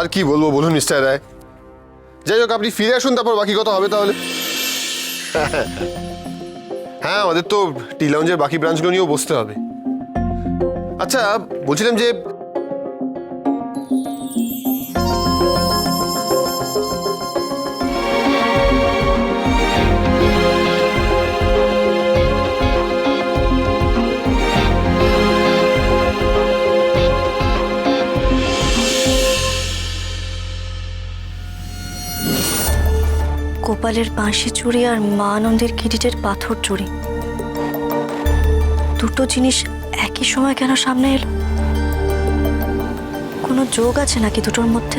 আর কি বলবো বলুন মিস্টার রায়। যাই হোক, আপনি ফিরে আসুন, তারপর বাকি কথা হবে তাহলে। হ্যাঁ, আমাদের তো টি লাউঞ্জের বাকি ব্রাঞ্চগুলো নিয়েও বসতে হবে। আচ্ছা, বলছিলাম যে গোপালের বাঁশি চুরি আর মা আনন্দের কিরিটের পাথর চুরি, দুটো জিনিস একই সময় কেন সামনে এলো? কোনো যোগ আছে নাকি দুটোর মধ্যে?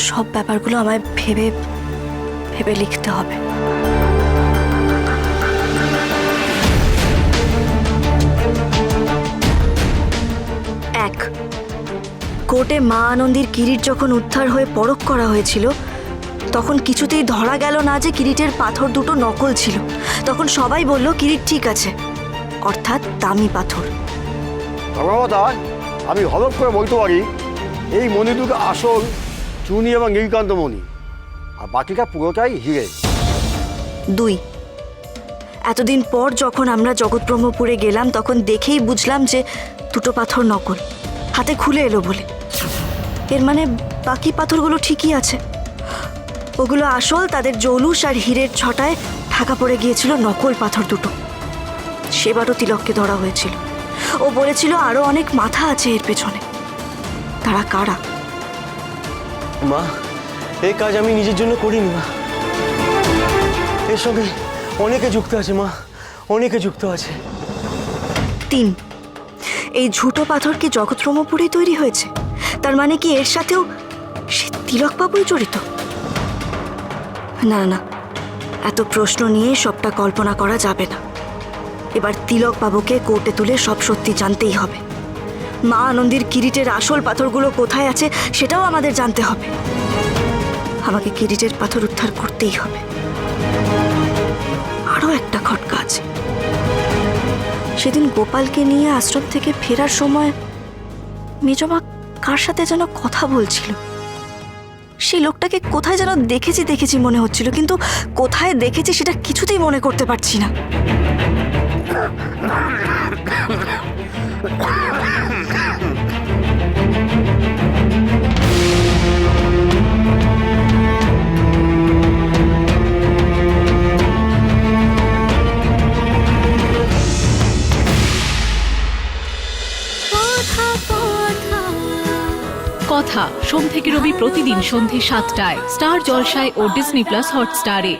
সব ব্যাপারগুলো আমায় ভেবে ভেবে লিখতে হবে। এক, কোর্টে মা আনন্দের কিরিট যখন উদ্ধার হয়ে পরখ করা হয়েছিল, তখন কিছুতেই ধরা গেল না যে কিরিটের পাথর দুটো নকল ছিল। তখন সবাই বলল কিরিট ঠিক আছে, অর্থাৎ দামি পাথর। ভগবতার আমি হলফ করে বলতে পারি এই মণি দুটো আসল চুনি এবং নীলকান্ত মণি, আর বাকিটা পুরোটাই হিরে। দুই, এতদিন পর যখন আমরা জগৎব্রহ্মপুরে গেলাম তখন দেখেই বুঝলাম যে দুটো পাথর নকল, হাতে খুলে এলো বলে। এর মানে বাকি পাথরগুলো ঠিকই আছে, ওগুলো আসল। তাদের জৌলুস আর হীরের ছটায় ঢাকা পড়ে গিয়েছিল নকল পাথর দুটো। সেবারও তিলককে ধরা হয়েছিল, ও বলেছিল আরো অনেক মাথা আছে এর পেছনে। তারা কারা? মা, এই কাজ আমি নিজের জন্য করিনি মা, এর সঙ্গে অনেকে যুক্ত আছে মা, অনেকে যুক্ত আছে। তিন, এই ঝুটো পাথর কি জগৎব্রহ্মপুরেই তৈরি হয়েছে? তার মানে কি এর সাথেও সে তিলকবাবুই জড়িত? না না, এত প্রশ্ন নিয়ে সবটা কল্পনা করা যাবে না। এবার তিলকবাবুকে কোর্টে তুলে সব সত্যি জানতেই হবে। মা আনন্দের কিরিটের আসল পাথরগুলো কোথায় আছে সেটাও আমাদের জানতে হবে। আমাকে কিরিটের পাথর উদ্ধার করতেই হবে। আরও একটা খটকা আছে। সেদিন গোপালকে নিয়ে আশ্রম থেকে ফেরার সময় মেজমা কার সাথে যেন কথা বলছিল। সেই লোকটাকে কোথায় যেন দেখেছি মনে হচ্ছিল, কিন্তু কোথায় দেখেছি সেটা কিছুতেই মনে করতে পারছি না। কথা সোম থেকে রবি প্রতিদিন সন্ধে ৭টায় স্টার জলসায় ও ডিজনি প্লাস হটস্টারে।